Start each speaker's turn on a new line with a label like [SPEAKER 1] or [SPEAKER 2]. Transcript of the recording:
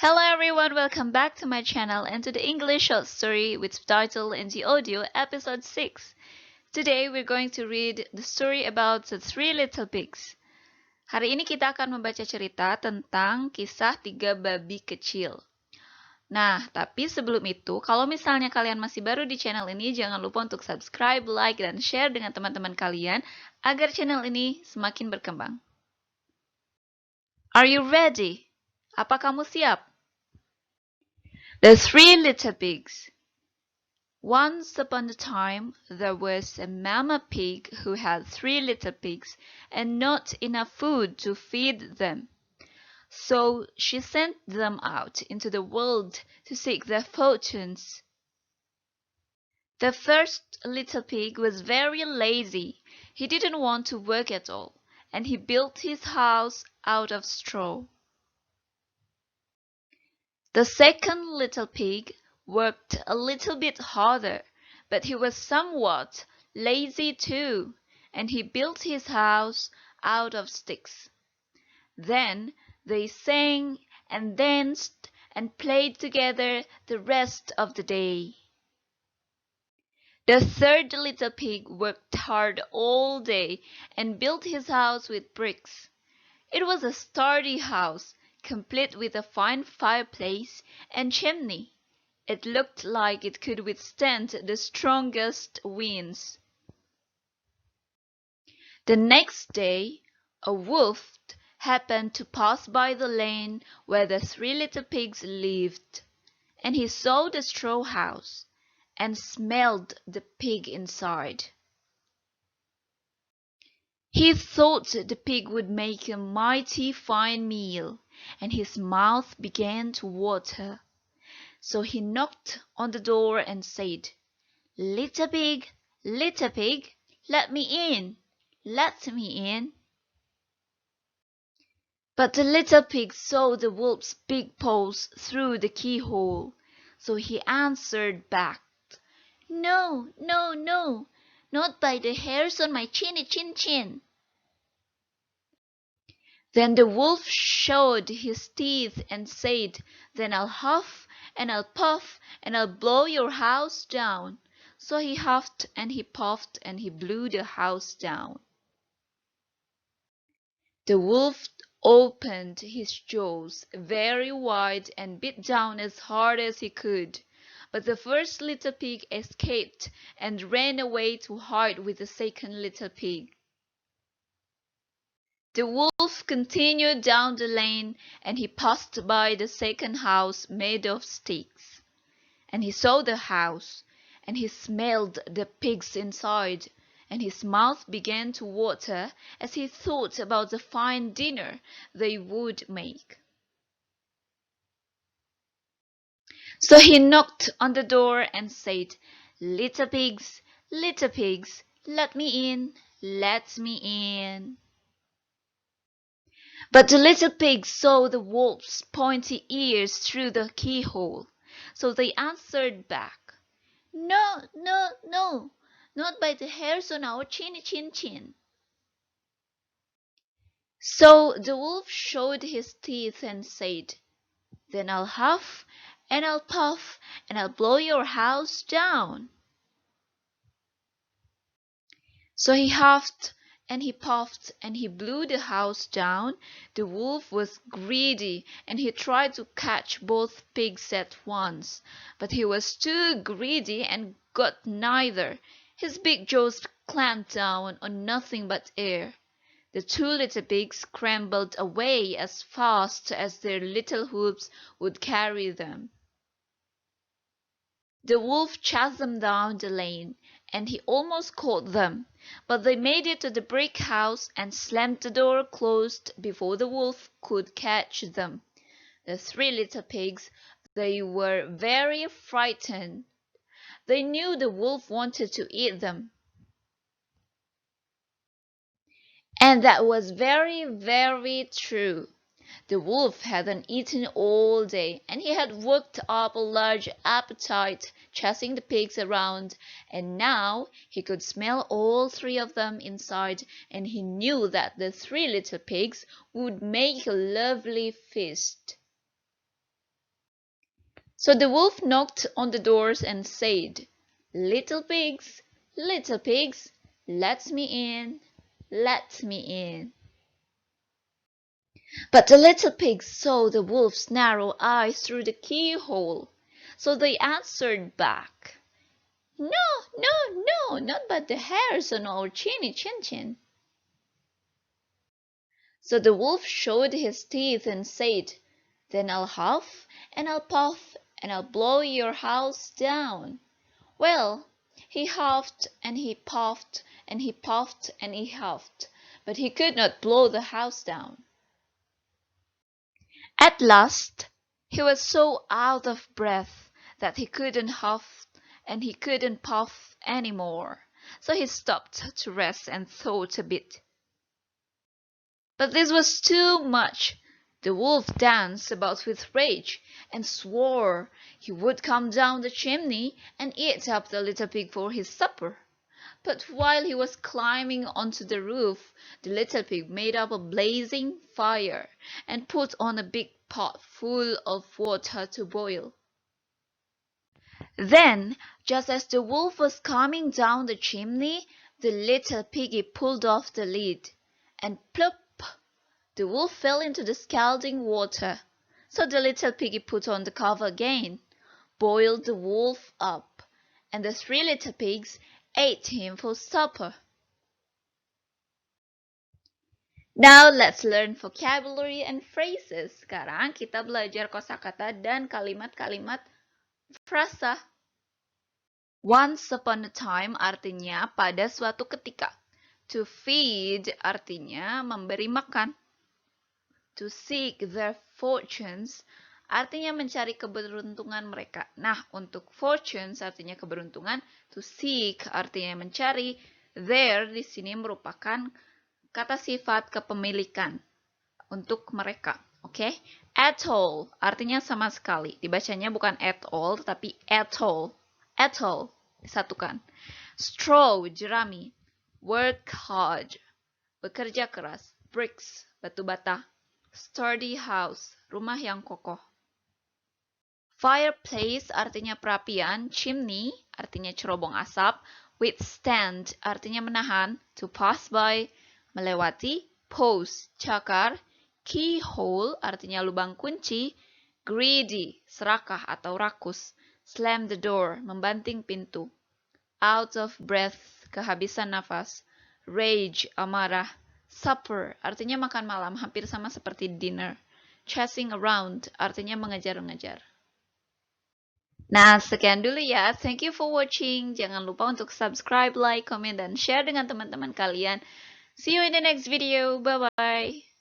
[SPEAKER 1] Hello everyone, welcome back to my channel and to the English short story with subtitle in the audio episode 6. Today we're going to read the story about the three little pigs. Hari ini kita akan membaca cerita tentang kisah tiga babi kecil. Nah, tapi sebelum itu, kalau misalnya kalian masih baru di channel ini, jangan lupa untuk subscribe, like, dan share dengan teman-teman kalian agar channel ini semakin berkembang. Are you ready? Apa kamu siap? The Three Little Pigs. Once upon a time, there was a mama pig who had 3 little pigs and not enough food to feed them. So she sent them out into the world to seek their fortunes. The first little pig was very lazy. He didn't want to work at all, and he built his house out of straw. The second little pig worked a little bit harder, but he was somewhat lazy too, and he built his house out of sticks. Then they sang and danced and played together the rest of the day. The third little pig worked hard all day and built his house with bricks. It was a sturdy house, complete with a fine fireplace and chimney. It looked like it could withstand the strongest winds. The next day, a wolf happened to pass by the lane where the 3 little pigs lived, and he saw the straw house and smelled the pig inside. He thought the pig would make a mighty fine meal, and his mouth began to water. So he knocked on the door and said, little pig, let me in, let me in." But the little pig saw the wolf's big paws through the keyhole, so he answered back, "No, no, no, not by the hairs on my chinny chin. Then the wolf showed his teeth and said, "Then I'll huff and I'll puff and I'll blow your house down." So he huffed and he puffed and he blew the house down. The wolf opened his jaws very wide and bit down as hard as he could. But the first little pig escaped and ran away to hide with the second little pig. The wolf continued down the lane, and he passed by the second house made of sticks. And he saw the house, and he smelled the pigs inside, and his mouth began to water as he thought about the fine dinner they would make. So he knocked on the door and said, little pigs, let me in, let me in." But the little pigs saw the wolf's pointy ears through the keyhole, so they answered back, "No, no, no, not by the hairs on our chinny chin. So the wolf showed his teeth and said, "Then I'll huff and I'll puff and I'll blow your house down." So he huffed and he puffed and he blew the house down. The wolf was greedy and he tried to catch both pigs at once, but he was too greedy and got neither. His big jaws clamped down on nothing but air. The 2 little pigs scrambled away as fast as their little hoofs would carry them. The wolf chased them down the lane, and he almost caught them, but they made it to the brick house and slammed the door closed before the wolf could catch them. The 3 little pigs, they were very frightened. They knew the wolf wanted to eat them. And that was very, very true. The wolf hadn't eaten all day, and he had worked up a large appetite chasing the pigs around, and now he could smell all 3 of them inside, and he knew that the 3 little pigs would make a lovely feast. So the wolf knocked on the doors and said, little pigs, let me in, let me in. But the little pigs saw the wolf's narrow eyes through the keyhole, so they answered back, no, no, no, not but the hairs on our chinny chin. So the wolf showed his teeth and said, then I'll huff and I'll puff and I'll blow your house down. Well, he huffed and he puffed and he puffed and he huffed, but he could not blow the house down. At last he was so out of breath that he couldn't huff and he couldn't puff any more, so he stopped to rest and thought a bit. But this was too much. The wolf danced about with rage, and swore he would come down the chimney and eat up the little pig for his supper. But while he was climbing onto the roof, the little pig made up a blazing fire and put on a big pot full of water to boil. Then, just as the wolf was coming down the chimney, the little piggy pulled off the lid, and plop! The wolf fell into the scalding water. So the little piggy put on the cover again, boiled the wolf up, and the 3 little pigs ate him for supper. Now let's learn vocabulary and phrases. Sekarang kita belajar kosakata dan kalimat-kalimat frasa. Once upon a time artinya pada suatu ketika. To feed artinya memberi makan. To seek their fortunes artinya mencari keberuntungan mereka. Nah, untuk fortunes artinya keberuntungan, to seek artinya mencari, their di sini merupakan kata sifat kepemilikan untuk mereka. Oke? At all artinya sama sekali. Dibacanya bukan at all, tetapi at all. At all disatukan. Straw jerami. Work hard bekerja keras. Bricks batu bata. Sturdy house, rumah yang kokoh. Fireplace artinya perapian, chimney artinya cerobong asap, withstand artinya menahan, to pass by, melewati, pose, cakar, keyhole artinya lubang kunci, greedy, serakah atau rakus, slam the door, membanting pintu, out of breath, kehabisan nafas, rage, amarah, supper artinya makan malam, hampir sama seperti dinner. Chasing around artinya mengejar-ngejar. Nah, sekian dulu ya. Thank you for watching. Jangan lupa untuk subscribe, like, comment, dan share dengan teman-teman kalian. See you in the next video. Bye-bye.